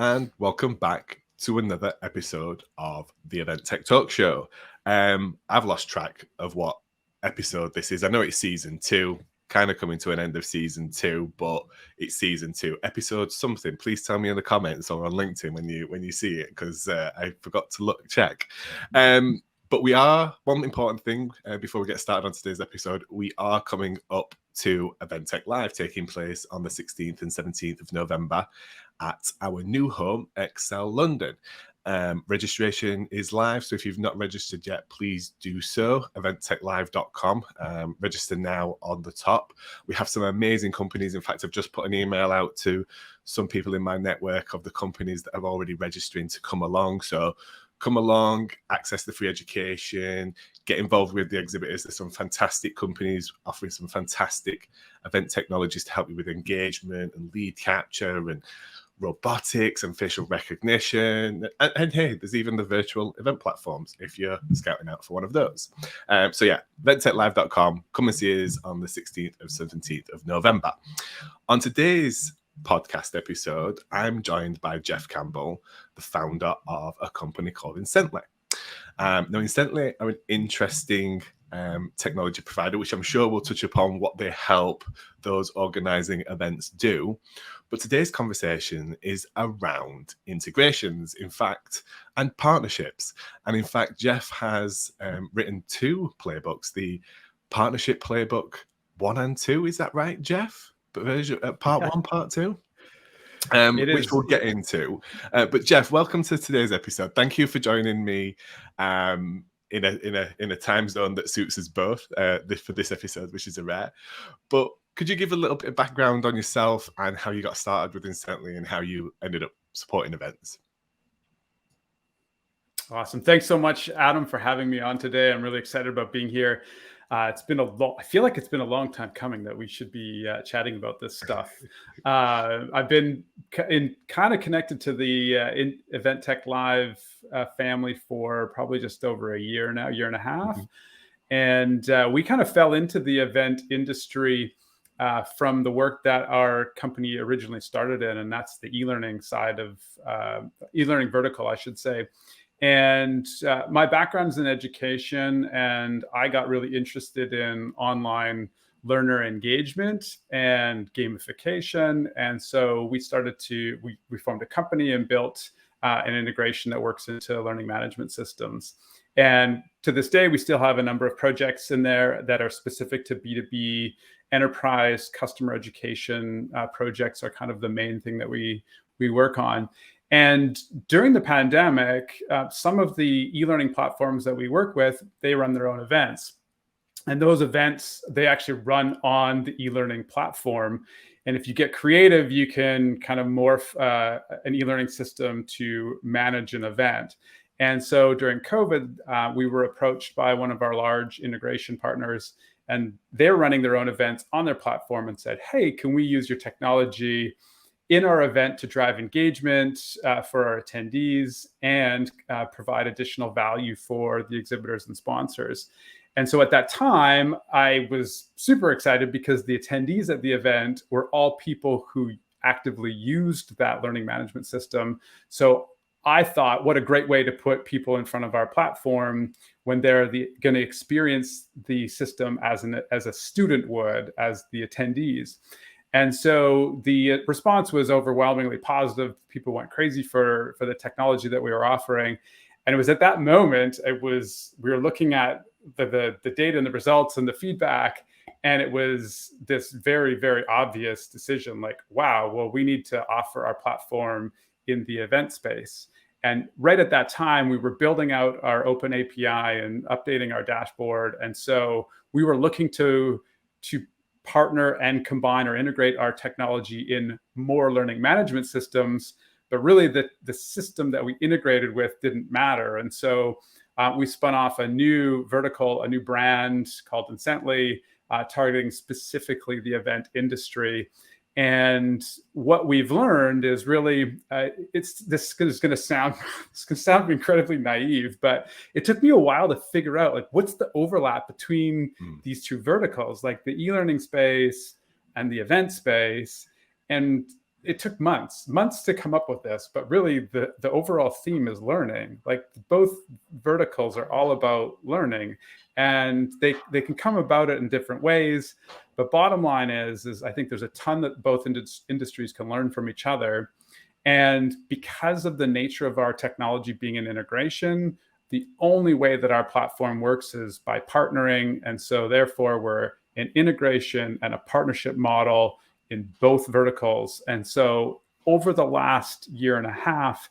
and welcome back to another episode of the Event Tech Talk Show. I've lost track of what episode this is. I know it's season 2, kind of coming to an end of season 2, but it's season 2, episode something. Please tell me in the comments or on LinkedIn when you see it, because I forgot to check. But we are, one important thing before we get started on today's episode, we are coming up to Event Tech Live, taking place on the 16th and 17th of November at our new home, Excel London. Registration is live, so if you've not registered yet, please do so. eventtechlive.com. Register now on the top. We have some amazing companies. In fact, I've just put an email out to some people in my network of the companies that are already registering to come along. So come along, access the free education, get involved with the exhibitors. There's some fantastic companies offering some fantastic event technologies to help you with engagement and lead capture and robotics and facial recognition. And hey, there's even the virtual event platforms if you're scouting out for one of those. So yeah, eventtechlive.com. Come and see us on the 16th and 17th of November. On today's podcast episode, I'm joined by Jeff Campbell, the founder of a company called Incentli. Now, Incentli are an interesting technology provider, which I'm sure we'll touch upon what they help those organizing events do. But today's conversation is around integrations, in fact, and partnerships. And in fact, Jeff has written 2 playbooks, the partnership playbook 1 and 2. Is that right, Jeff? Part 1, part 2? Which we'll get into. But Jeff, welcome to today's episode. Thank you for joining me in a time zone that suits us both for this episode, which is a rare. But could you give a little bit of background on yourself and how you got started with Incentli and how you ended up supporting events? Awesome. Thanks so much, Adam, for having me on today. I'm really excited about being here. I feel like it's been a long time coming that we should be chatting about this stuff. I've been kind of connected to the Event Tech Live family for probably just over a year now, year and a half. Mm-hmm. And we kind of fell into the event industry from the work that our company originally started in, and that's the e-learning side of e-learning vertical, I should say. And my background's in education, and I got really interested in online learner engagement and gamification. And so we formed a company and built an integration that works into learning management systems. And to this day, we still have a number of projects in there that are specific to B2B enterprise customer education. Projects are kind of the main thing that we work on. And during the pandemic, some of the e-learning platforms that we work with, they run their own events. And those events, they actually run on the e-learning platform. And if you get creative, you can kind of morph an e-learning system to manage an event. And so during COVID, we were approached by one of our large integration partners, and they're running their own events on their platform and said, hey, can we use your technology in our event to drive engagement for our attendees and provide additional value for the exhibitors and sponsors. And so at that time, I was super excited because the attendees at the event were all people who actively used that learning management system. So I thought, what a great way to put people in front of our platform when they're going to experience the system as a student would, as the attendees. And so the response was overwhelmingly positive. People went crazy for the technology that we were offering. And it was at that moment, we were looking at the data and the results and the feedback. And it was this very, very obvious decision like, wow, well, we need to offer our platform in the event space. And right at that time, we were building out our open API and updating our dashboard. And so we were looking to partner and combine or integrate our technology in more learning management systems, but really the system that we integrated with didn't matter. And so we spun off a new vertical, a new brand called Incentli, targeting specifically the event industry. And what we've learned is really, this is going to sound incredibly naive, but it took me a while to figure out like what's the overlap between these two verticals, like the e-learning space and the event space. And it took months to come up with this, but really the overall theme is learning. Like both verticals are all about learning, and they can come about it in different ways. But bottom line is I think there's a ton that both industries can learn from each other. And because of the nature of our technology being an integration, the only way that our platform works is by partnering. And so therefore we're an integration and a partnership model in both verticals. And so over the last year and a half,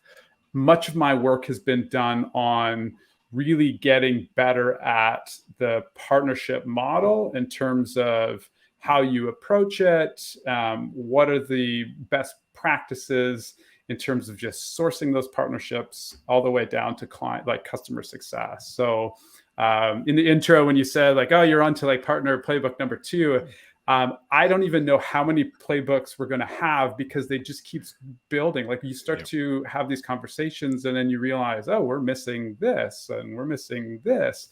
much of my work has been done on really getting better at the partnership model in terms of how you approach it, what are the best practices in terms of just sourcing those partnerships all the way down to client, like customer success. So in the intro, when you said like, oh, you're on to like partner playbook number 2, I don't even know how many playbooks we're going to have, because they just keeps building. Like you start to have these conversations and then you realize, oh, we're missing this and we're missing this.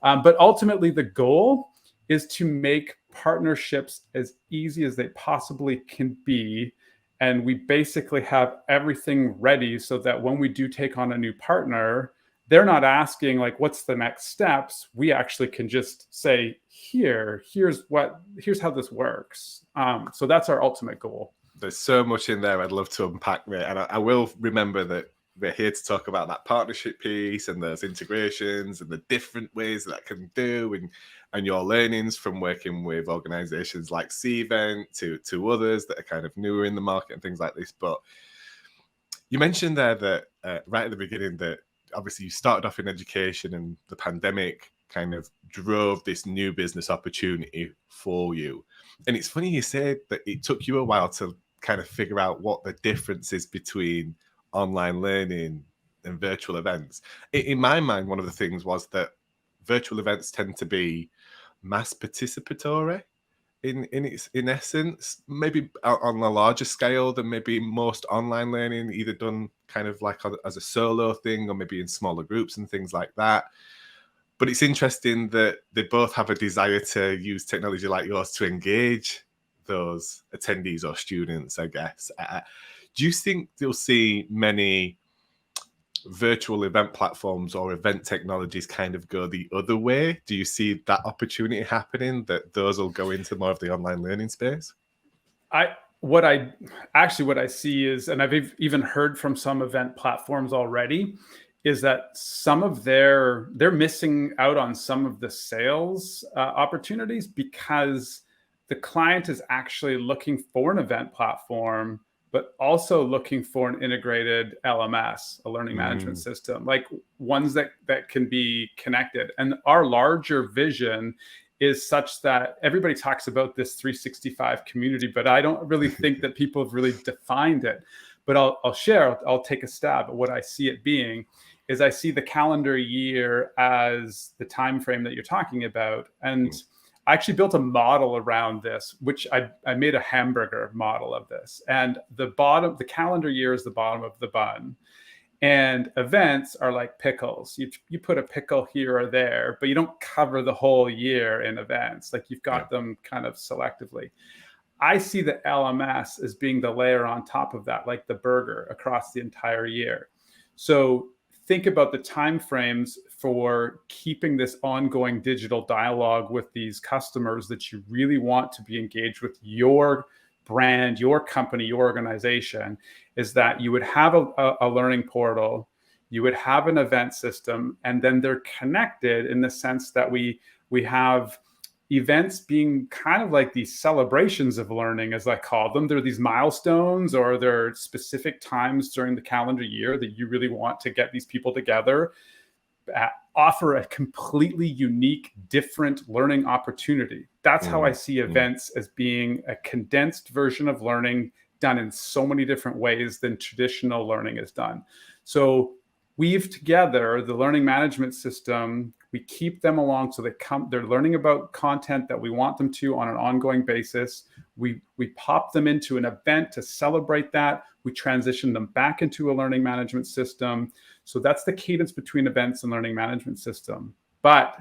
But ultimately the goal is to make partnerships as easy as they possibly can be. And we basically have everything ready so that when we do take on a new partner, they're not asking like, what's the next steps? We actually can just say, here's how this works. So that's our ultimate goal. There's so much in there I'd love to unpack, mate. And I will remember that we're here to talk about that partnership piece and those integrations and the different ways that can do, and your learnings from working with organizations like Cvent to others that are kind of newer in the market and things like this. But you mentioned there that right at the beginning that obviously you started off in education and the pandemic kind of drove this new business opportunity for you. And it's funny you said that it took you a while to kind of figure out what the difference is between online learning and virtual events. In my mind, one of the things was that virtual events tend to be mass participatory in essence, maybe on a larger scale than maybe most online learning, either done kind of like as a solo thing or maybe in smaller groups and things like that. But it's interesting that they both have a desire to use technology like yours to engage those attendees or students, I guess. Do you think you'll see many virtual event platforms or event technologies kind of go the other way? Do you see that opportunity happening, that those will go into more of the online learning space? What I see is, and I've even heard from some event platforms already, is that some of they're missing out on some of the sales opportunities because the client is actually looking for an event platform, but also looking for an integrated LMS, a learning management system, like ones that can be connected. And our larger vision is such that everybody talks about this 365 community, but I don't really think that people have really defined it. But I'll take a stab at what I see it being. Is I see the calendar year as the time frame that you're talking about. And I actually built a model around this, which I made a hamburger model of this. And the calendar year is the bottom of the bun. And events are like pickles. You put a pickle here or there, but you don't cover the whole year in events. Like you've got them kind of selectively. I see the LMS as being the layer on top of that, like the burger across the entire year. So think about the timeframes for keeping this ongoing digital dialogue with these customers that you really want to be engaged with your brand, your company, your organization, is that you would have a learning portal, you would have an event system, and then they're connected in the sense that we have events being kind of like these celebrations of learning, as I call them. They're these milestones, or they're specific times during the calendar year that you really want to get these people together, offer a completely unique, different learning opportunity. That's how I see events, as being a condensed version of learning done in so many different ways than traditional learning is done. So weave together the learning management system. We keep them along so they're learning about content that we want them to on an ongoing basis. We pop them into an event to celebrate that. We transition them back into a learning management system. So that's the cadence between events and learning management system. But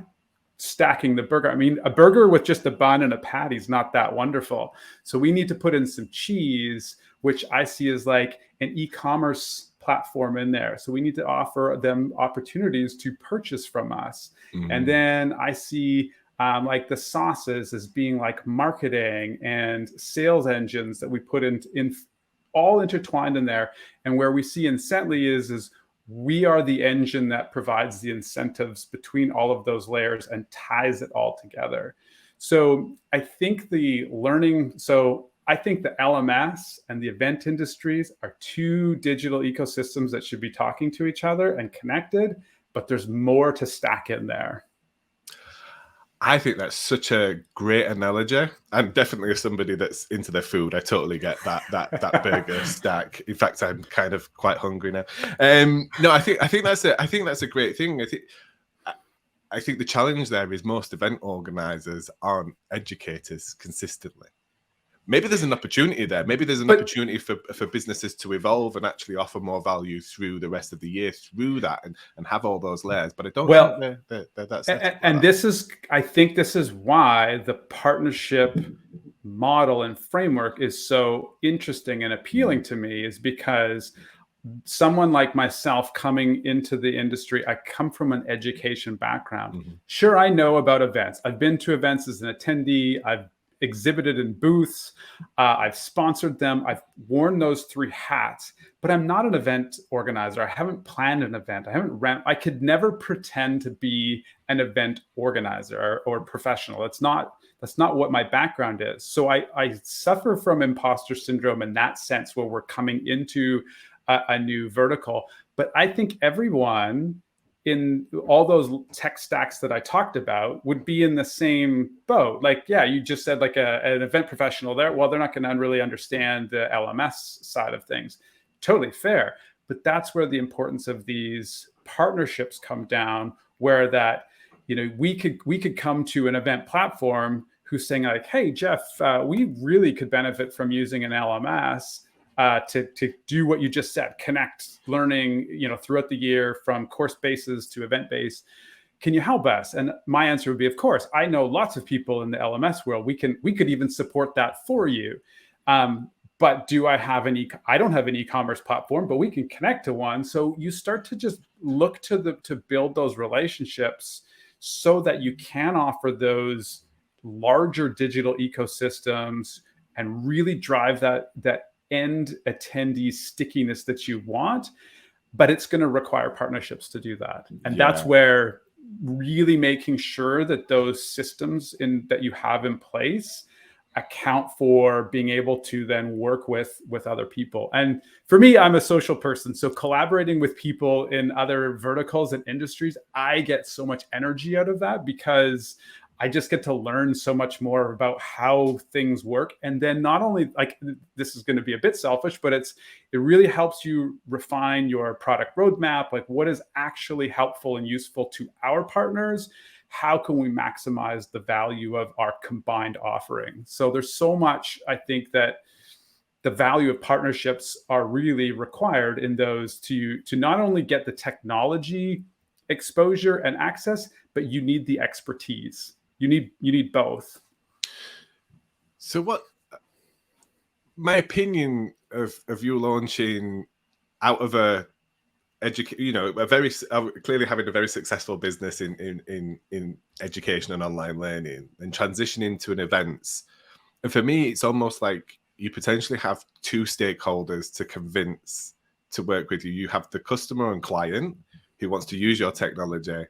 stacking the burger, I mean, a burger with just a bun and a patty is not that wonderful. So we need to put in some cheese. which I see as like an e-commerce platform in there. So we need to offer them opportunities to purchase from us. And then I see like the sauces as being like marketing and sales engines that we put in all intertwined in there. And where we see Incentli is we are the engine that provides the incentives between all of those layers and ties it all together. So I think the LMS and the event industries are two digital ecosystems that should be talking to each other and connected, but there's more to stack in there. I think that's such a great analogy. I'm definitely somebody that's into their food. I totally get that burger stack. In fact, I'm kind of quite hungry now. No, I think that's a great thing. I think the challenge there is most event organizers aren't educators consistently. Maybe there's an opportunity there. Maybe there's an opportunity for businesses to evolve and actually offer more value through the rest of the year through that and have all those layers. But I don't think they're that set. And I think this is why the partnership model and framework is so interesting and appealing to me, is because someone like myself coming into the industry, I come from an education background. Sure, I know about events. I've been to events as an attendee. I've exhibited in booths. I've sponsored them. I've worn those three hats, but I'm not an event organizer. I haven't planned an event. I could never pretend to be an event organizer or professional. That's not what my background is. So I suffer from imposter syndrome in that sense, where we're coming into a new vertical. But I think everyone in all those tech stacks that I talked about would be in the same boat. Like, yeah, you just said like an event professional there. Well, they're not going to really understand the LMS side of things. Totally fair. But that's where the importance of these partnerships come down, where that, we could come to an event platform who's saying like, hey, Jeff, we really could benefit from using an LMS to do what you just said, connect learning, throughout the year from course bases to event base. Can you help us? And my answer would be, of course. I know lots of people in the LMS world. We could even support that for you. But do I have I don't have an e-commerce platform, but we can connect to one. So you start to just look to build those relationships so that you can offer those larger digital ecosystems and really drive that end attendee stickiness that you want. But it's going to require partnerships to do that. And that's where really making sure that those systems that you have in place account for being able to then work with other people. And for me, I'm a social person. So collaborating with people in other verticals and industries, I get so much energy out of that, because I just get to learn so much more about how things work. And then not only, like, this is going to be a bit selfish, but it really helps you refine your product roadmap. Like, what is actually helpful and useful to our partners? How can we maximize the value of our combined offering? So there's so much, I think, that the value of partnerships are really required in those to not only get the technology exposure and access, but you need the expertise. You need both. So what my opinion of you launching out of clearly having a very successful business in education and online learning and transitioning to an events. And for me, it's almost like you potentially have two stakeholders to convince to work with you. You have the customer and client who wants to use your technology,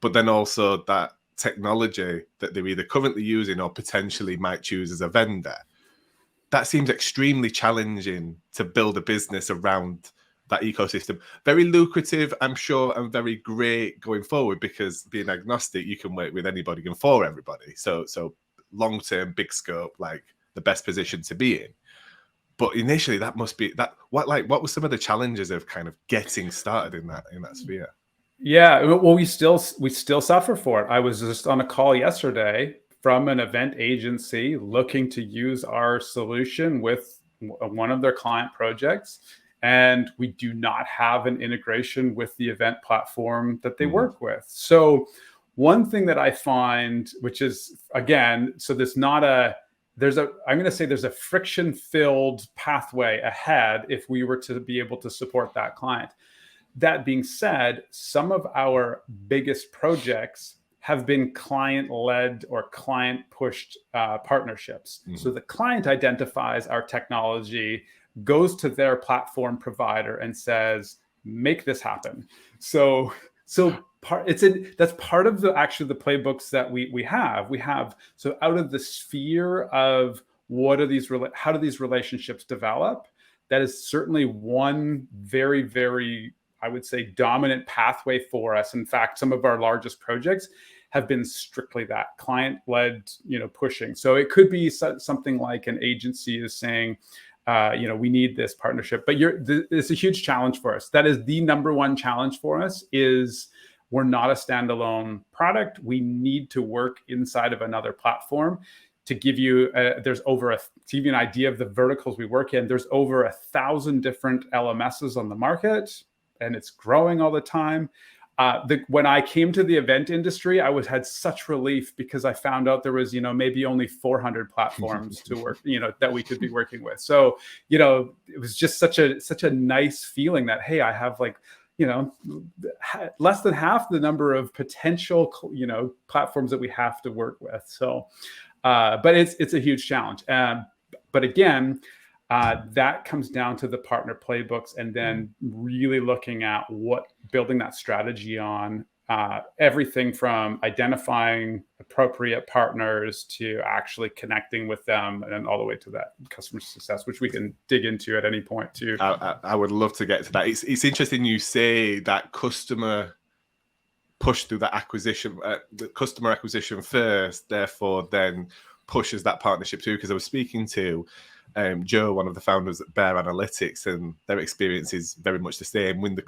but then also that technology that they're either currently using or potentially might choose as a vendor. That seems extremely challenging to build a business around that ecosystem. Very lucrative, I'm sure, and very great going forward, because being agnostic, you can work with anybody and for everybody. So long-term, big scope, like the best position to be in. But initially, that must be that. What were some of the challenges of kind of getting started in that sphere? Yeah, well, we still suffer for it. I was just on a call yesterday from an event agency looking to use our solution with one of their client projects, and we do not have an integration with the event platform that they work with. So one thing that I find, which is, again, so there's not I'm going to say there's a friction-filled pathway ahead if we were to be able to support that client. That being said, some of our biggest projects have been client-led or client-pushed partnerships. Mhm. So the client identifies our technology, goes to their platform provider and says, make this happen. So that's part of the playbooks that we have. So out of the sphere of how do these relationships develop, that is certainly one very, very, I would say, dominant pathway for us. In fact, some of our largest projects have been strictly that client-led, pushing. So it could be something like an agency is saying, we need this partnership, but it's a huge challenge for us. That is the number one challenge for us. Is we're not a standalone product. We need to work inside of another platform. To give you, to give you an idea of the verticals we work in, there's over 1,000 different LMSs on the market, and it's growing all the time. When I came to the event industry, I had such relief because I found out there was, maybe only 400 platforms to work, that we could be working with. So, it was just such a nice feeling that, hey, I have less than half the number of potential, platforms that we have to work with. So, but it's a huge challenge. But again, that comes down to the partner playbooks, and then really looking at building that strategy on everything from identifying appropriate partners to actually connecting with them, and all the way to that customer success, which we can dig into at any point too. I would love to get to that. It's interesting you say that customer push through that acquisition, the customer acquisition first, therefore then pushes that partnership too. Because I was speaking to Joe, one of the founders at Bear Analytics, and their experience is very much the same. When the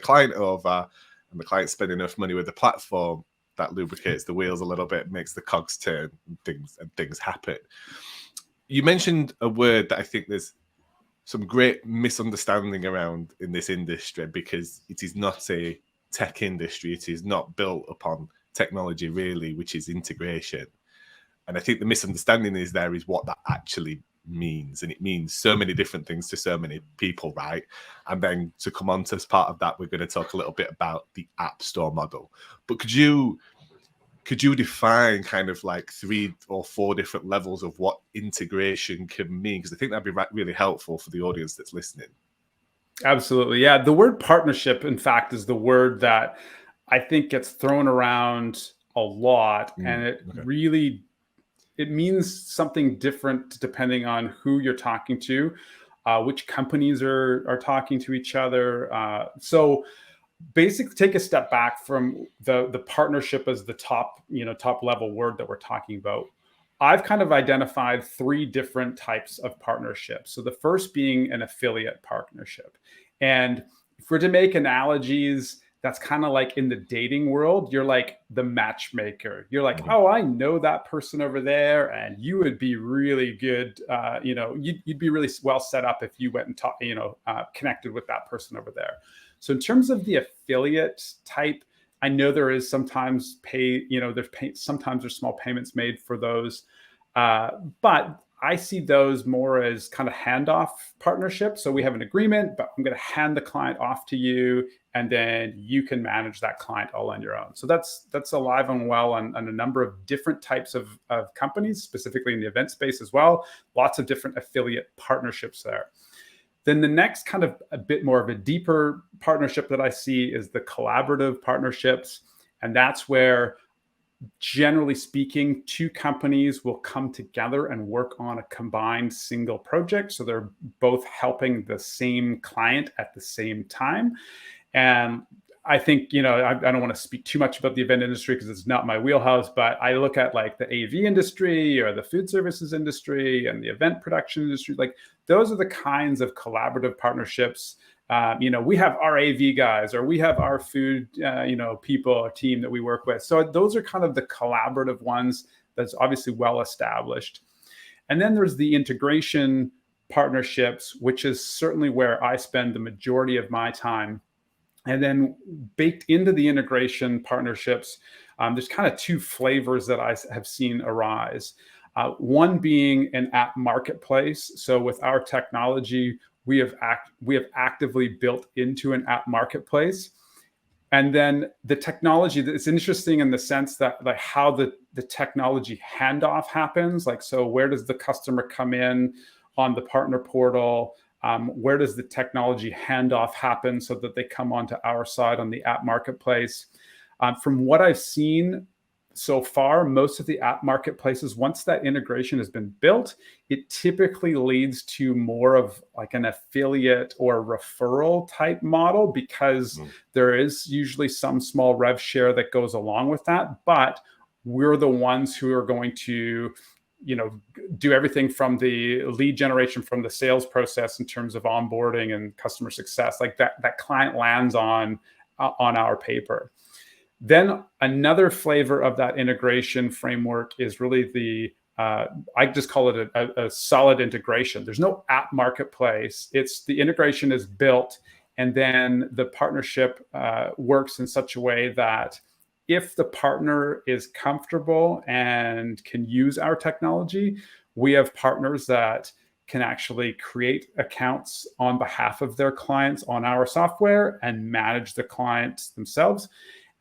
client over and the client spend enough money with the platform, that lubricates the wheels a little bit, makes the cogs turn, and things happen. You mentioned a word that I think there's some great misunderstanding around in this industry, because it is not a tech industry. It is not built upon technology really, which is integration. And I think the misunderstanding is what that actually means. And it means so many different things to so many people, right? And then to come on to, as part of that, we're going to talk a little bit about the App Store model. But could you define kind of like 3 or 4 different levels of what integration can mean? Because I think that'd be really helpful for the audience that's listening. Absolutely. Yeah. The word partnership, in fact, is the word that I think gets thrown around a lot. And it means something different depending on who you're talking to, which companies are talking to each other. So basically, take a step back from the partnership as the top level word that we're talking about. I've kind of identified 3 different types of partnerships. So the first being an affiliate partnership. And if we're to make analogies, that's kind of like in the dating world, you're like the matchmaker. You're like, oh, I know that person over there, and you would be really good. You'd be really well set up if you went and connected with that person over there. So in terms of the affiliate type, I know there is sometimes sometimes there's small payments made for those, but I see those more as kind of handoff partnerships. So we have an agreement, but I'm going to hand the client off to you, and then you can manage that client all on your own. So that's alive and well on a number of different types of companies, specifically in the event space as well. Lots of different affiliate partnerships there. Then the next kind of a bit more of a deeper partnership that I see is the collaborative partnerships. And that's where, generally speaking, 2 companies will come together and work on a combined single project. So they're both helping the same client at the same time. And I think, I don't want to speak too much about the event industry because it's not my wheelhouse, but I look at like the AV industry or the food services industry and the event production industry. Like, those are the kinds of collaborative partnerships. We have our AV guys, or we have our food, people or team that we work with. So those are kind of the collaborative ones that's obviously well established. And then there's the integration partnerships, which is certainly where I spend the majority of my time. And then baked into the integration partnerships, there's kind of 2 flavors that I have seen arise. One being an app marketplace. So with our technology, we have actively built into an app marketplace. And then the technology, it's interesting in the sense that like how the technology handoff happens. Like, so where does the customer come in on the partner portal? Where does the technology handoff happen so that they come onto our side on the app marketplace? From what I've seen so far, most of the app marketplaces, once that integration has been built, it typically leads to more of like an affiliate or referral type model, because there is usually some small rev share that goes along with that. But we're the ones who are going to, do everything from the lead generation, from the sales process in terms of onboarding and customer success. Like that client lands on our paper. Then another flavor of that integration framework is really I just call it a solid integration. There's no app marketplace. It's the integration is built, and then the partnership works in such a way that if the partner is comfortable and can use our technology, we have partners that can actually create accounts on behalf of their clients on our software and manage the clients themselves.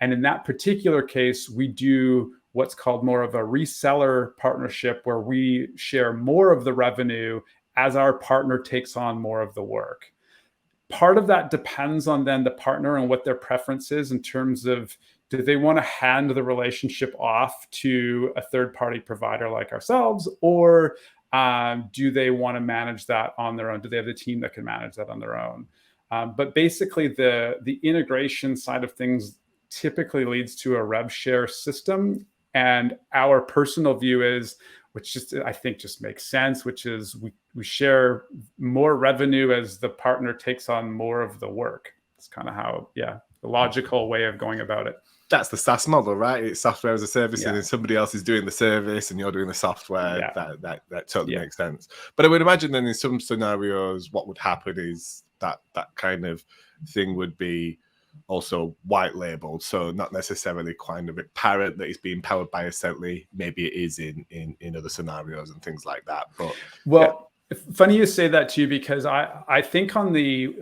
And in that particular case, we do what's called more of a reseller partnership, where we share more of the revenue as our partner takes on more of the work. Part of that depends on then the partner and what their preference is in terms of, do they want to hand the relationship off to a third-party provider like ourselves, or do they want to manage that on their own? Do they have the team that can manage that on their own? But basically, the integration side of things typically leads to a rev share system. And our personal view is, which just I think just makes sense, which is we share more revenue as the partner takes on more of the work. It's kind of how, the logical way of going about it. That's the SaaS model, right? It's software as a service, and then somebody else is doing the service and you're doing the software. That totally makes sense. But I would imagine then in some scenarios, what would happen is that kind of thing would be also white labeled, so not necessarily kind of apparent that it's being powered by Incentli. Maybe it is in other scenarios and things like that. But funny you say that too, because I think on the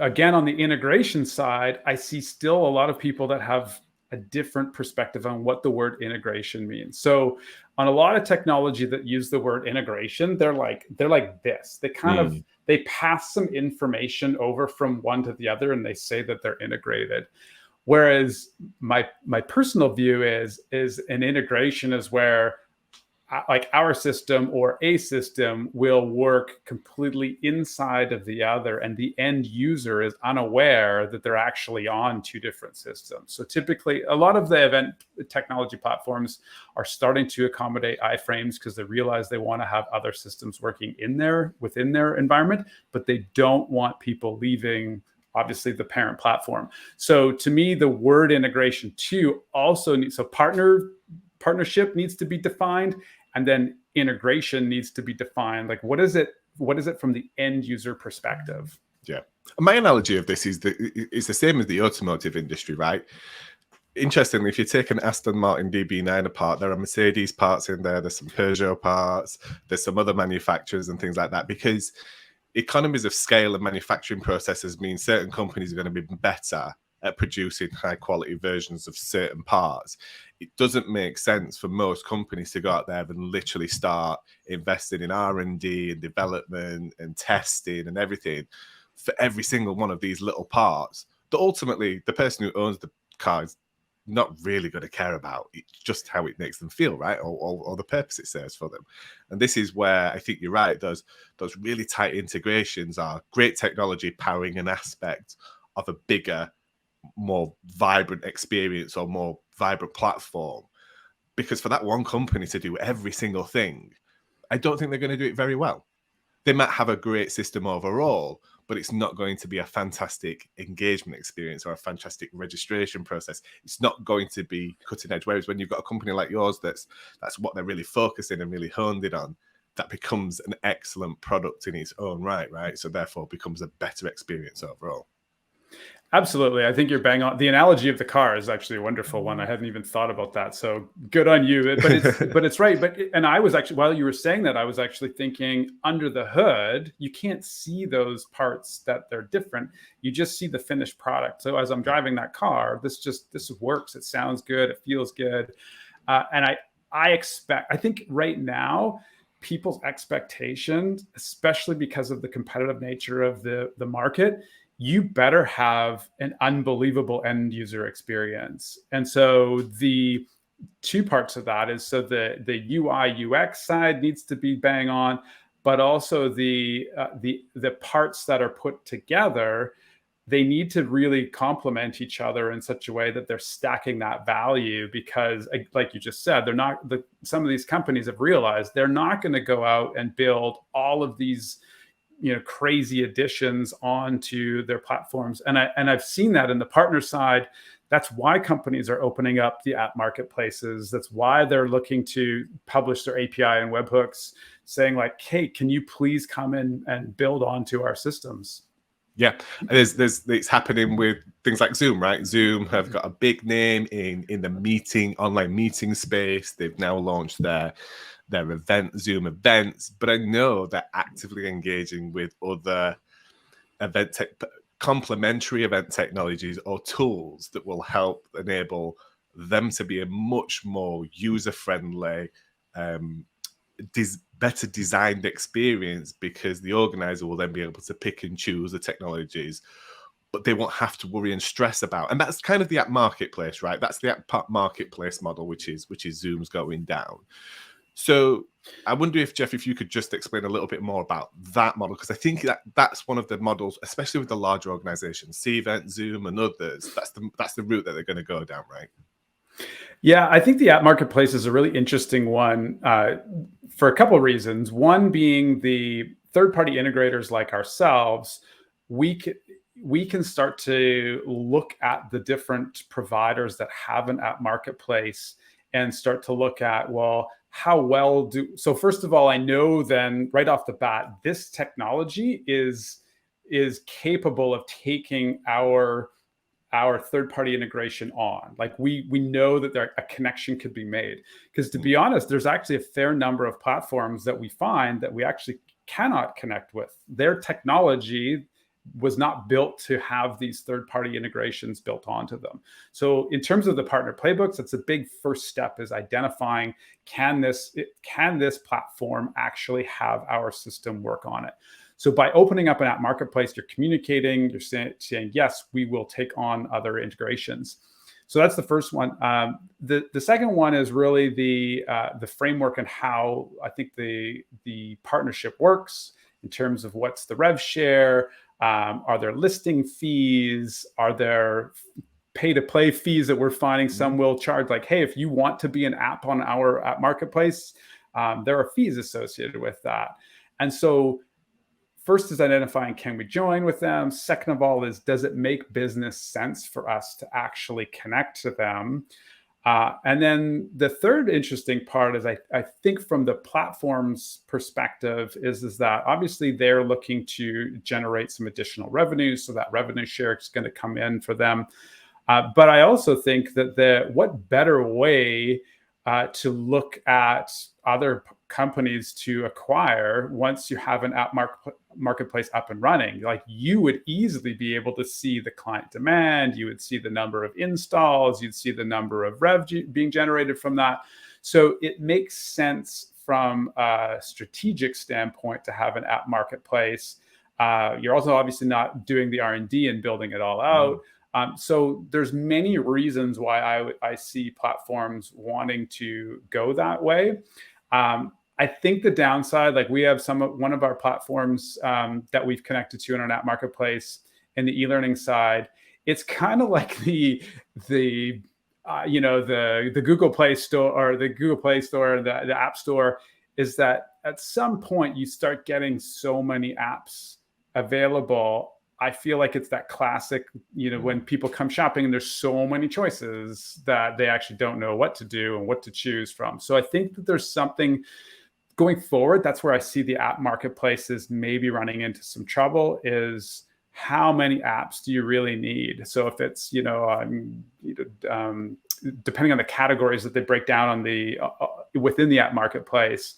integration side, I see still a lot of people that have a different perspective on what the word integration means. So on a lot of technology that use the word integration, they're like this. They kind of they pass some information over from one to the other, and they say that they're integrated. Whereas my personal view is an integration is where like our system or a system will work completely inside of the other, and the end user is unaware that they're actually on two different systems. So typically, a lot of the event technology platforms are starting to accommodate iframes because they realize they want to have other systems working within their environment, but they don't want people leaving, obviously, the parent platform. So to me, the word integration too also needs, so partnership needs to be defined, and then integration needs to be defined. Like, what is it from the end user perspective? Yeah. My analogy of this is that it's the same as the automotive industry, right? Interestingly, if you take an Aston Martin DB9 apart, there are Mercedes parts in there, there's some Peugeot parts, there's some other manufacturers and things like that, because economies of scale and manufacturing processes mean certain companies are going to be better at producing high quality versions of certain parts. It doesn't make sense for most companies to go out there and literally start investing in R&D and development and testing and everything for every single one of these little parts that ultimately the person who owns the car is not really going to care about. It's just how it makes them feel, right? Or the purpose it serves for them. And this is where I think you're right. Those really tight integrations are great technology powering an aspect of a bigger, more vibrant experience or more vibrant platform. Because for that one company to do every single thing, I don't think they're going to do it very well. They might have a great system overall, but it's not going to be a fantastic engagement experience or a fantastic registration process. It's not going to be cutting edge. Whereas when you've got a company like yours, that's what they're really focusing and really honed in on, that becomes an excellent product in its own right? So therefore becomes a better experience overall. Absolutely. I think you're bang on. The analogy of the car is actually a wonderful one. I hadn't even thought about that. So good on you. But it's right. And I was actually, while you were saying that, I was actually thinking under the hood, you can't see those parts that they're different. You just see the finished product. So as I'm driving that car, this works. It sounds good. It feels good. And I think right now, people's expectations, especially because of the competitive nature of the market, you better have an unbelievable end user experience. And so the two parts of that is, so the UI UX side needs to be bang on, but also the parts that are put together, they need to really complement each other in such a way that they're stacking that value. Because like you just said, some of these companies have realized they're not going to go out and build all of these crazy additions onto their platforms. And I've seen that in the partner side. That's why companies are opening up the app marketplaces. That's why they're looking to publish their API and webhooks, saying like, hey, can you please come in and build onto our systems? Yeah, it's happening with things like Zoom, right? Zoom have got a big name in the online meeting space. They've now launched their Zoom events, but I know they're actively engaging with other complementary event technologies or tools that will help enable them to be a much more user-friendly, better designed experience, because the organizer will then be able to pick and choose the technologies, but they won't have to worry and stress about. And that's kind of the app marketplace, right? That's the app marketplace model, which is Zoom's going down. So I wonder if you could just explain a little bit more about that model, because I think that's one of the models, especially with the larger organizations, Cvent, Zoom, and others. That's the route that they're going to go down, right? Yeah, I think the app marketplace is a really interesting one for a couple of reasons. One being the third-party integrators like ourselves, we can start to look at the different providers that have an app marketplace and start to look at, well, so first of all, I know then right off the bat, this technology is capable of taking our third-party integration on. Like we know that a connection could be made. Because to be honest, there's actually a fair number of platforms that we find that we actually cannot connect with. Their technology was not built to have these third-party integrations built onto them. So in terms of the partner playbooks, that's a big first step, is identifying, can this platform actually have our system work on it? So by opening up an app marketplace, you're communicating, you're saying, yes, we will take on other integrations. So that's the first one. The second one is really the framework and how I think the partnership works in terms of what's the rev share. Are there listing fees? Are there pay-to-play fees that we're finding some will charge? Like, hey, if you want to be an app on our app marketplace, there are fees associated with that. And so first is identifying, can we join with them? Second of all is, does it make business sense for us to actually connect to them? And then the third interesting part is, I think from the platform's perspective is that obviously they're looking to generate some additional revenue. So that revenue share is going to come in for them. But I also think that what better way to look at other companies to acquire once you have an app marketplace up and running. Like, you would easily be able to see the client demand, you would see the number of installs, you'd see the number of rev being generated from that. So it makes sense from a strategic standpoint to have an app marketplace. You're also obviously not doing the R&D and building it all out. So there's many reasons why I see platforms wanting to go that way. I think the downside, like we have one of our platforms that we've connected to in our app marketplace in the e-learning side. It's kind of like the Google Play Store or the App Store, is that at some point you start getting so many apps available. I feel like it's that classic, when people come shopping and there's so many choices that they actually don't know what to do and what to choose from. So I think that there's something going forward. That's where I see the app marketplaces maybe running into some trouble, is how many apps do you really need? So if it's, depending on the categories that they break down on the within the app marketplace,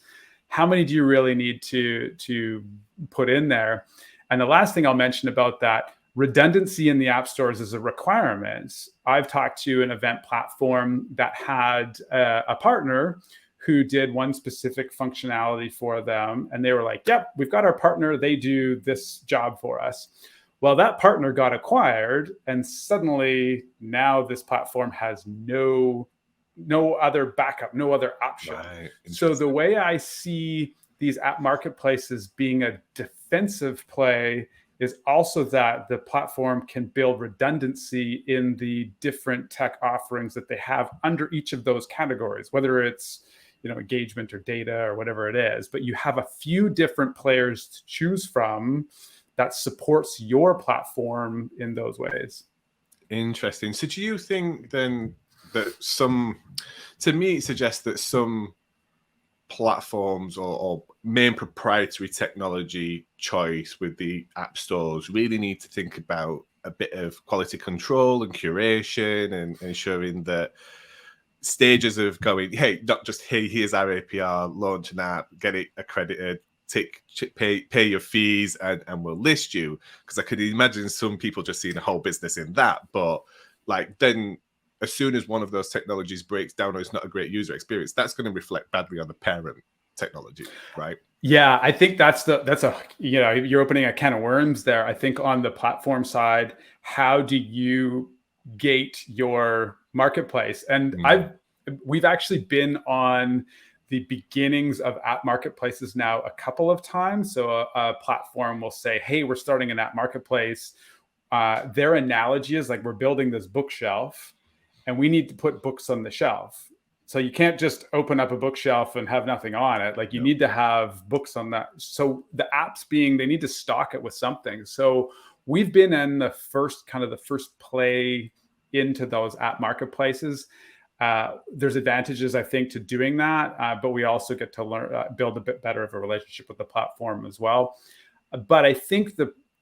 how many do you really need to put in there? And the last thing I'll mention about that, redundancy in the app stores is a requirement. I've talked to an event platform that had a partner who did one specific functionality for them. And they were like, yep, we've got our partner. They do this job for us. Well, that partner got acquired, and suddenly now this platform has no other backup, no other option. Right. So the way I see these app marketplaces being a defensive play is also that the platform can build redundancy in the different tech offerings that they have under each of those categories, whether it's engagement or data or whatever it is. But you have a few different players to choose from that supports your platform in those ways. Interesting. So do you think then that to me, it suggests that some platforms or main proprietary technology choice with the app stores really need to think about a bit of quality control and curation and ensuring that stages of going, hey, not just, hey, here's our APR, launch an app, get it accredited, pay your fees, and we'll list you. Because I could imagine some people just seeing a whole business in that. But like then as soon as one of those technologies breaks down or it's not a great user experience, that's going to reflect badly on the parent technology, right? Yeah, I think that's you're opening a can of worms there. I think on the platform side, how do you gate your marketplace? And we've actually been on the beginnings of app marketplaces now a couple of times. So a platform will say, hey, we're starting an app marketplace. Their analogy is like, we're building this bookshelf and we need to put books on the shelf. So you can't just open up a bookshelf and have nothing on it. Like you need to have books on that. So the apps they need to stock it with something. So we've been in the first play into those app marketplaces. There's advantages, I think, to doing that, but we also get to learn, build a bit better of a relationship with the platform as well. But I think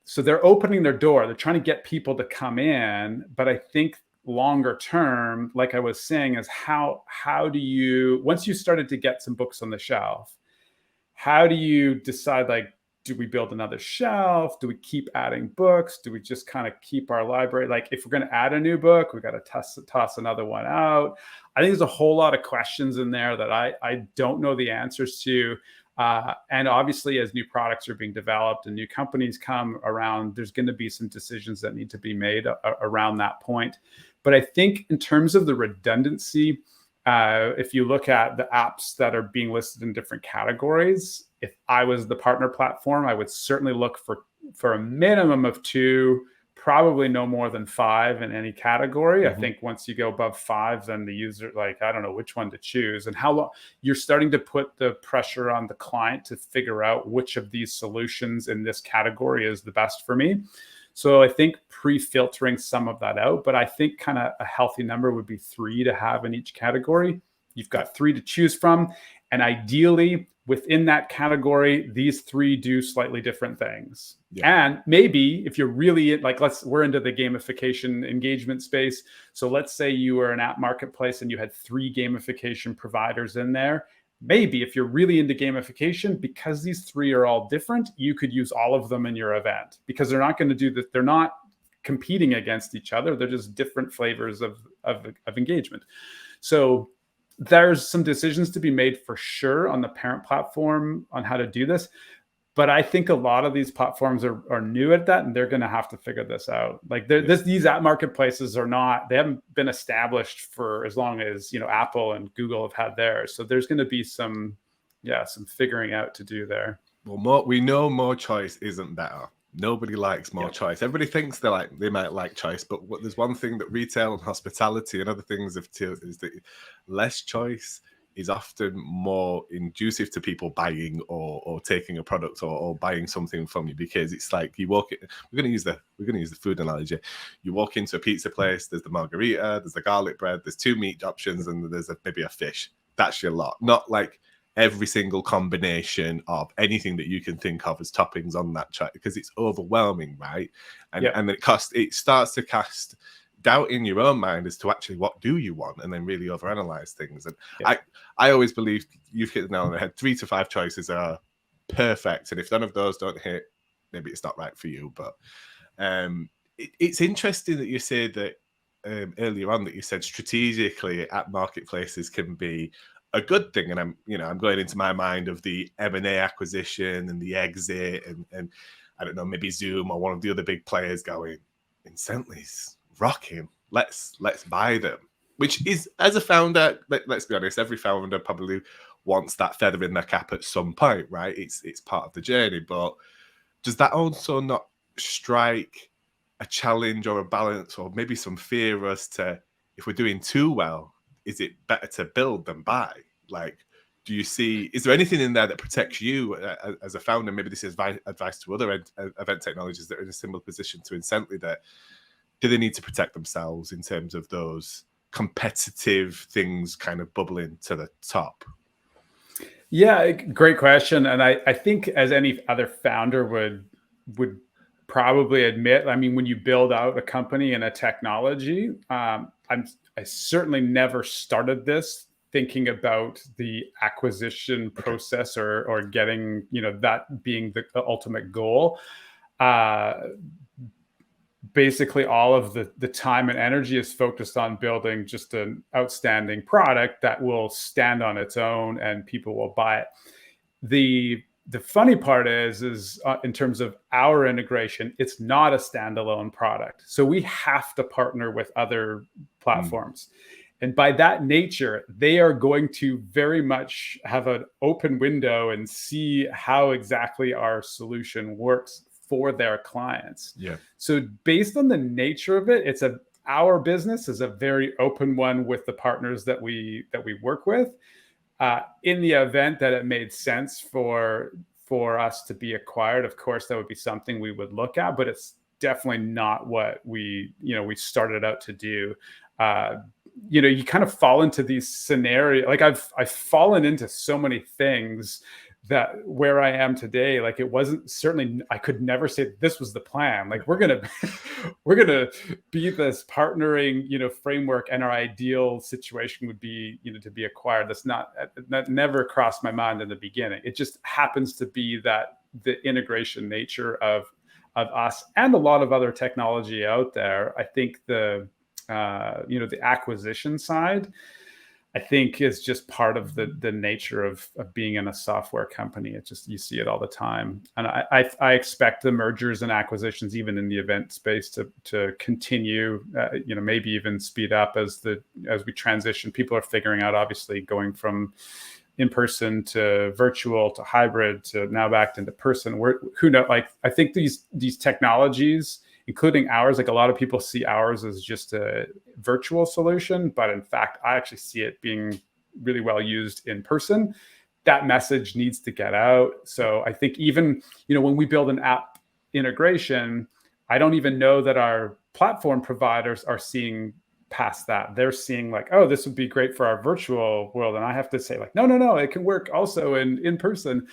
so they're opening their door. They're trying to get people to come in. But I think longer term, like I was saying, is how do you, once you started to get some books on the shelf, how do you decide, like, do we build another shelf? Do we keep adding books? Do we just kind of keep our library? Like if we're going to add a new book, we got to toss another one out. I think there's a whole lot of questions in there that I don't know the answers to. And obviously, as new products are being developed and new companies come around, there's going to be some decisions that need to be made around that point. But I think in terms of the redundancy, if you look at the apps that are being listed in different categories, if I was the partner platform, I would certainly look for a minimum of 2, probably no more than 5 in any category. I think once you go above 5, then the user, like, I don't know which one to choose, and how long you're starting to put the pressure on the client to figure out which of these solutions in this category is the best for me. So I think pre-filtering some of that out, but I think kind of a healthy number would be 3 to have in each category. You've got 3 to choose from. And ideally within that category, these 3 do slightly different things. Yeah. And maybe if you're really like, we're into the gamification engagement space. So let's say you were an app marketplace and you had 3 gamification providers in there. Maybe if you're really into gamification, because these 3 are all different, you could use all of them in your event, because they're not going to do that. They're not competing against each other. They're just different flavors of engagement. So there's some decisions to be made for sure on the parent platform on how to do this. But I think a lot of these platforms are new at that, and they're going to have to figure this out. Like these app marketplaces they haven't been established for as long as Apple and Google have had theirs. So there's going to be some figuring out to do there. Well, we know more choice isn't better. Nobody likes more choice. Everybody thinks they might like choice, but there's one thing that retail and hospitality and other things have taught is that less choice is often more inducive to people buying or taking a product or buying something from you, because it's like you walk in, we're going to use the food analogy. You walk into a pizza place, there's the margarita, there's the garlic bread, there's 2 meat options, and there's maybe a fish. That's your lot. Not like every single combination of anything that you can think of as toppings on that chart, because it's overwhelming, right? And it starts to cast doubt in your own mind as to actually what do you want, and then really overanalyze things. And I always believe you've hit the nail on the head. 3 to 5 choices are perfect, and if none of those don't hit, maybe it's not right for you. But it's interesting that you say that earlier on that you said strategically at marketplaces can be a good thing, and I'm going into my mind of the M&A acquisition and the exit, and I don't know, maybe Zoom or one of the other big players going, Incentli's rocking, let's buy them. Which is, as a founder, let's be honest, every founder probably wants that feather in their cap at some point, right? It's part of the journey. But does that also not strike a challenge or a balance or maybe some fear as to, if we're doing too well, is it better to build than buy? Like, do you see, is there anything in there that protects you as a founder? Maybe this is advice to other event technologies that are in a similar position to Incentli, that do they need to protect themselves in terms of those competitive things kind of bubbling to the top? Yeah, great question. And I think, as any other founder would probably admit, I mean, when you build out a company and a technology, I certainly never started this thinking about the acquisition process or getting, that being the ultimate goal. Basically, all of the time and energy is focused on building just an outstanding product that will stand on its own and people will buy it. The funny part is in terms of our integration, it's not a standalone product. So we have to partner with other platforms. And by that nature, they are going to very much have an open window and see how exactly our solution works for their clients. Yeah. So based on the nature of it, our business is a very open one with the partners that we work with. In the event that it made sense for us to be acquired, of course, that would be something we would look at, but it's definitely not what we started out to do. You kind of fall into these scenarios. Like I've fallen into so many things that where I am today, like it wasn't, certainly I could never say this was the plan. Like we're gonna be this partnering, framework, and our ideal situation would be, to be acquired. That never crossed my mind in the beginning. It just happens to be that the integration nature of us and a lot of other technology out there. I think the acquisition side, I think, is just part of the nature of being in a software company. It's just, you see it all the time. And I expect the mergers and acquisitions, even in the event space, to continue, maybe even speed up as we transition. People are figuring out, obviously, going from in-person to virtual to hybrid to now back into person. Who knows? Like, I think these technologies, including ours, like a lot of people see ours as just a virtual solution, but in fact, I actually see it being really well used in person. That message needs to get out. So I think even, when we build an app integration, I don't even know that our platform providers are seeing past that. They're seeing like, oh, this would be great for our virtual world. And I have to say like, no, it can work also in person.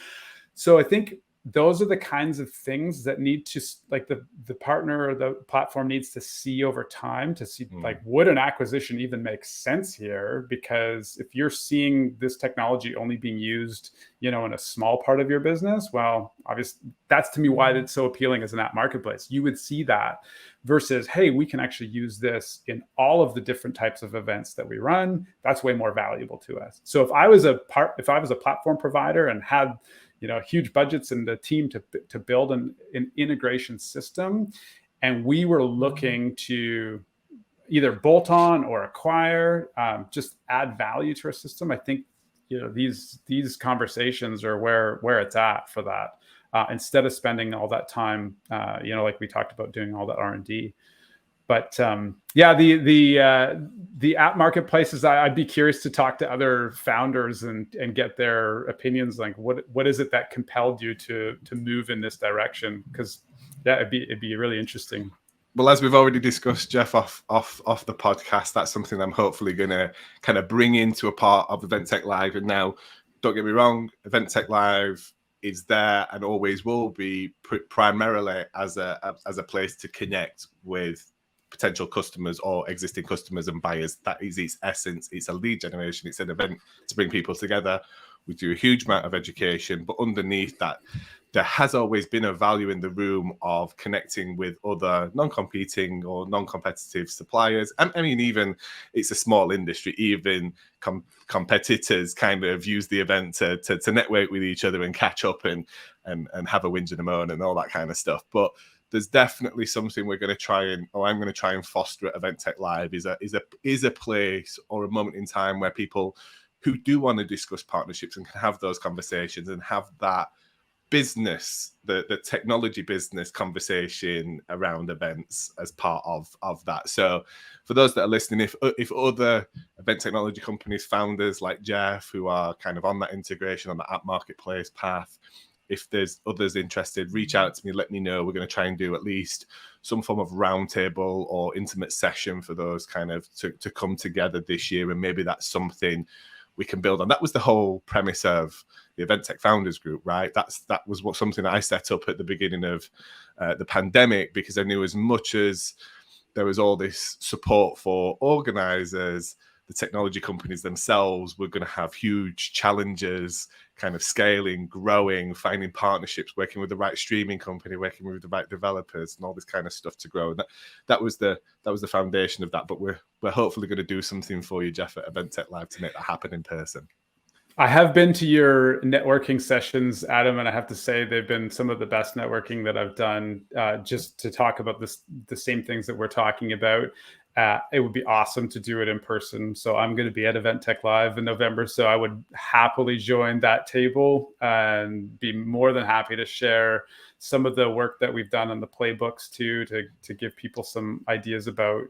So I think those are the kinds of things that need to, like, the partner or the platform needs to see over time to see, like, would an acquisition even make sense here? Because if you're seeing this technology only being used, in a small part of your business, well, obviously that's, to me, why it's so appealing as an app marketplace. You would see that versus, hey, we can actually use this in all of the different types of events that we run. That's way more valuable to us. So if I was a platform provider and had huge budgets and the team to build an integration system, and we were looking to either bolt on or acquire, just add value to our system, I think these conversations are where it's at for that. Instead of spending all that time, like we talked about, doing all that R&D. But the app marketplaces, I'd be curious to talk to other founders and get their opinions. Like, what is it that compelled you to move in this direction? Because it'd be really interesting. Well, as we've already discussed, Jeff, off the podcast, that's something I'm hopefully going to kind of bring into a part of Event Tech Live. And now, don't get me wrong, Event Tech Live is there and always will be primarily as a place to connect with potential customers or existing customers and buyers. That is its essence. It's a lead generation. It's an event to bring people together. We do a huge amount of education, but underneath that, there has always been a value in the room of connecting with other non-competing or non-competitive suppliers. I mean, even it's a small industry, even competitors kind of use the event to network with each other and catch up and have a whinge and a moan and all that kind of stuff. But there's definitely something we're going to try and, or I'm going to try and foster at Event Tech Live is a place or a moment in time where people who do want to discuss partnerships and can have those conversations and have that business, the technology business conversation around events as part of that. So for those that are listening, if other event technology companies, founders like Jeff, who are kind of on that integration, on the app marketplace path, if there's others interested, reach out to me, let me know. We're going to try and do at least some form of roundtable or intimate session for those kind of to come together this year. And maybe that's something we can build on. That was the whole premise of the Event Tech Founders Group, right? That was something that I set up at the beginning of the pandemic, because I knew as much as there was all this support for organizers, the technology companies themselves were going to have huge challenges, kind of scaling, growing, finding partnerships, working with the right streaming company, working with the right developers, and all this kind of stuff to grow. And that was the foundation of that. But we're hopefully going to do something for you, Jeff, at Event Tech Live to make that happen in person. I have been to your networking sessions, Adam, and I have to say they've been some of the best networking that I've done, just to talk about the same things that we're talking about. It would be awesome to do it in person. So I'm going to be at Event Tech Live in November. So I would happily join that table and be more than happy to share some of the work that we've done on the playbooks too, to give people some ideas about,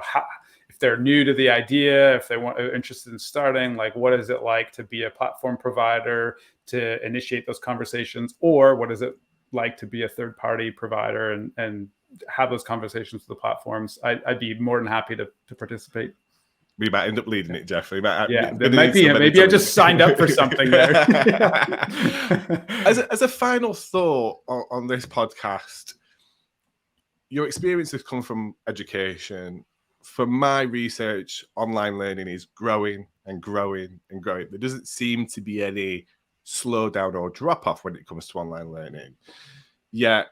how, if they're new to the idea, if are interested in starting, like what is it like to be a platform provider, to initiate those conversations, or what is it like to be a third-party provider and have those conversations with the platforms. I'd be more than happy to participate. We might end up leading it, Jeff. There might be. Maybe I just signed up for something there. As a final thought on this podcast, your experience has come from education. From my research, online learning is growing and growing and growing. There doesn't seem to be any slowdown or drop off when it comes to online learning. Yet,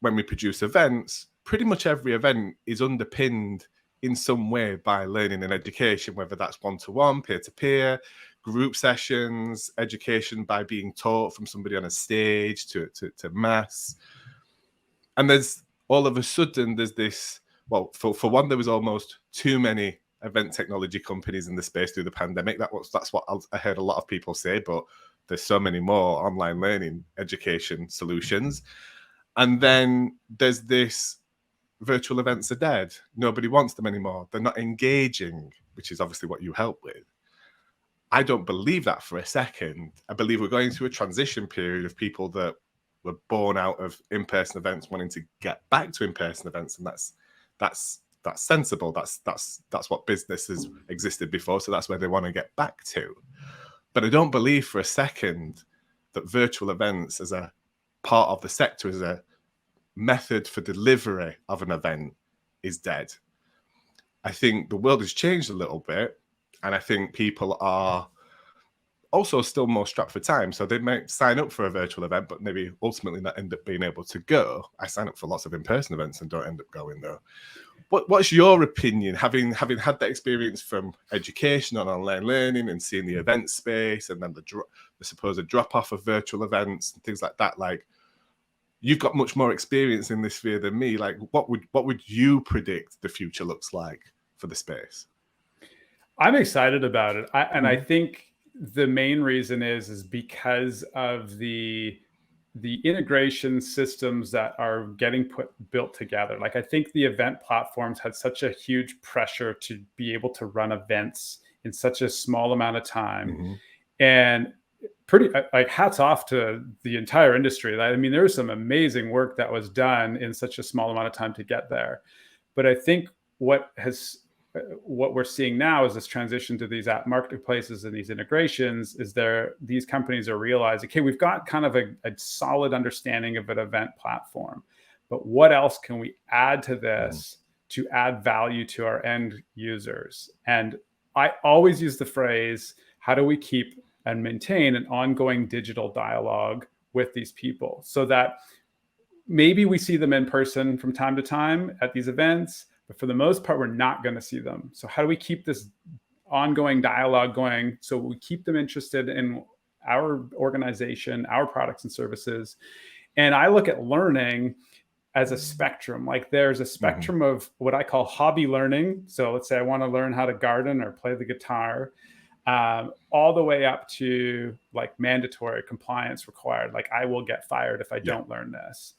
when we produce events, pretty much every event is underpinned in some way by learning and education, whether that's one-to-one, peer-to-peer, group sessions, education by being taught from somebody on a stage to mass. And there's all of a sudden, there's this, well, for one, there was almost too many event technology companies in the space through the pandemic. That's what I heard a lot of people say, but there's so many more online learning education solutions. And then there's this virtual events are dead. Nobody wants them anymore. They're not engaging, which is obviously what you help with. I don't believe that for a second. I believe we're going through a transition period of people that were born out of in-person events wanting to get back to in-person events, and that's sensible. That's what business has existed before, so that's where they want to get back to. But I don't believe for a second that virtual events as a part of the sector, as a method for delivery of an event, is dead. I think the world has changed a little bit, and I think people are also still more strapped for time. So they might sign up for a virtual event, but maybe ultimately not end up being able to go. I sign up for lots of in-person events and don't end up going though. What's your opinion, having had that experience from education on online learning and seeing the event space and then the supposed drop-off of virtual events and things like that? Like, you've got much more experience in this sphere than me. Like, what would you predict the future looks like for the space? I'm excited about it. I think the main reason is because of the integration systems that are getting built together. Like, I think the event platforms had such a huge pressure to be able to run events in such a small amount of time. And pretty, like, hats off to the entire industry. I mean, there was some amazing work that was done in such a small amount of time to get there. But I think what has what we're seeing now is this transition to these app marketplaces and these integrations is these companies are realizing, okay, we've got kind of a solid understanding of an event platform, but what else can we add to this to add value to our end users? And I always use the phrase, how do we keep and maintain an ongoing digital dialogue with these people so that maybe we see them in person from time to time at these events, but for the most part, we're not going to see them. So how do we keep this ongoing dialogue going so we keep them interested in our organization, our products and services? And I look at learning as a spectrum. Like there's a spectrum of what I call hobby learning. So let's say I want to learn how to garden or play the guitar, all the way up to like mandatory compliance required. Like I will get fired if I don't learn this.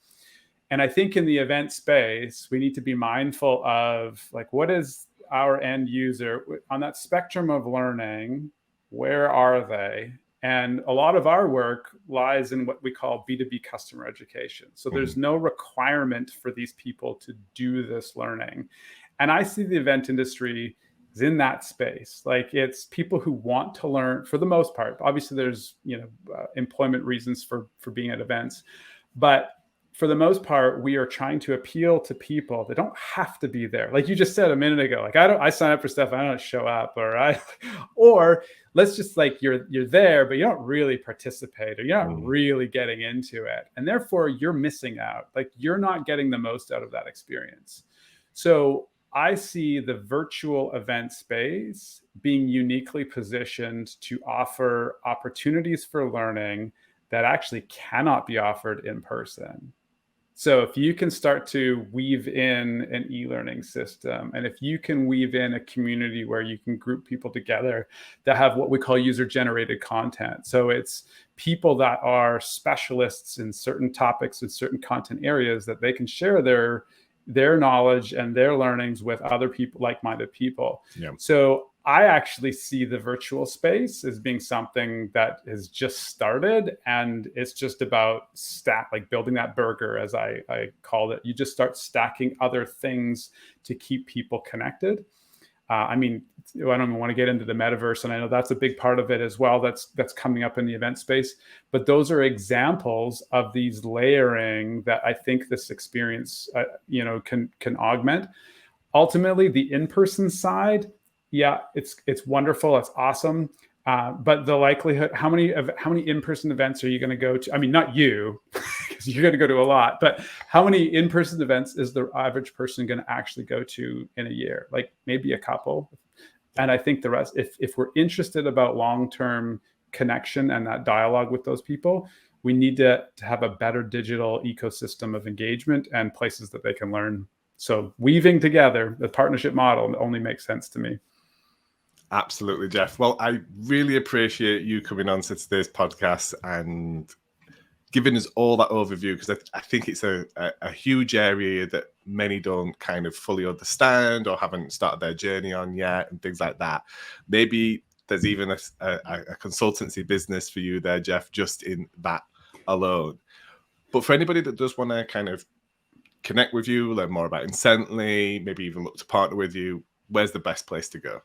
And I think in the event space, we need to be mindful of like, what is our end user on that spectrum of learning? Where are they? And a lot of our work lies in what we call B2B customer education. So there's no requirement for these people to do this learning. And I see the event industry is in that space. Like it's people who want to learn for the most part. Obviously there's, employment reasons for being at events, but for the most part, we are trying to appeal to people that don't have to be there. Like you just said a minute ago, like I sign up for stuff, I don't show up, or let's just like you're there, but you don't really participate, or you're not really getting into it. And therefore you're missing out. Like you're not getting the most out of that experience. So I see the virtual event space being uniquely positioned to offer opportunities for learning that actually cannot be offered in person. So if you can start to weave in an e-learning system, and if you can weave in a community where you can group people together that have what we call user-generated content. So it's people that are specialists in certain topics and certain content areas that they can share their knowledge and their learnings with other people, like-minded people. Yeah. So I actually see the virtual space as being something that has just started, and it's just about like building that burger, as I called it. You just start stacking other things to keep people connected. I don't even want to get into the metaverse, and I know that's a big part of it as well. That's coming up in the event space. But those are examples of these layering that I think this experience, can augment. Ultimately, the in-person side. Yeah, it's wonderful. It's awesome. But the likelihood, how many in-person events are you going to go to? I mean, not you, because you're going to go to a lot, but how many in-person events is the average person going to actually go to in a year? Like maybe a couple. And I think the rest, if we're interested about long-term connection and that dialogue with those people, we need to have a better digital ecosystem of engagement and places that they can learn. So weaving together the partnership model only makes sense to me. Absolutely, Jeff. Well, I really appreciate you coming on to today's podcast and giving us all that overview, because I think it's a huge area that many don't kind of fully understand or haven't started their journey on yet and things like that. Maybe there's even a consultancy business for you there, Jeff, just in that alone. But for anybody that does want to kind of connect with you, learn more about Incentli, maybe even look to partner with you, where's the best place to go?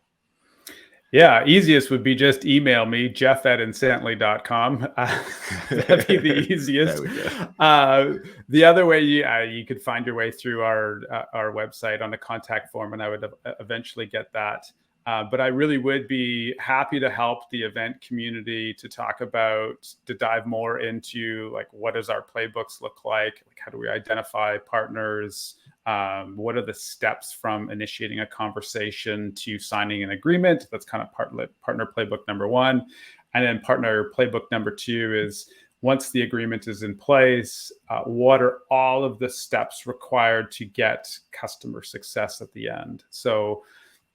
Yeah, easiest would be just email me, jeff@incentli.com. That'd be the easiest. The other way, you could find your way through our website on the contact form, and I would eventually get that. But I really would be happy to help the event community to dive more into like, what does our playbooks look like? Like, how do we identify partners? What are the steps from initiating a conversation to signing an agreement? That's kind of partner playbook number one. And then partner playbook number two is, once the agreement is in place, what are all of the steps required to get customer success at the end? So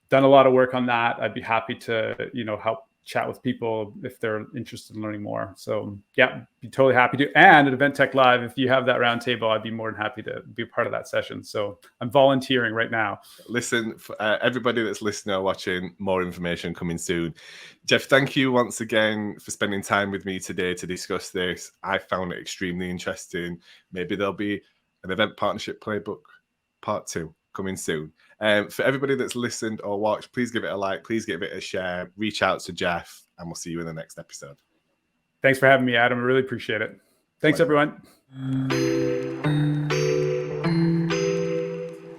done a lot of work on that. I'd be happy to, help chat with people if they're interested in learning more. So yeah, be totally happy to. And at Event Tech Live, if you have that roundtable, I'd be more than happy to be a part of that session. So I'm volunteering right now. Listen, everybody that's listening or watching, more information coming soon. Jeff, thank you once again for spending time with me today to discuss this. I found it extremely interesting. Maybe there'll be an event partnership playbook part 2 coming soon. For everybody that's listened or watched, please give it a like, please give it a share, reach out to Jeff, and we'll see you in the next episode. Thanks for having me, Adam. I really appreciate it. Thanks, everyone.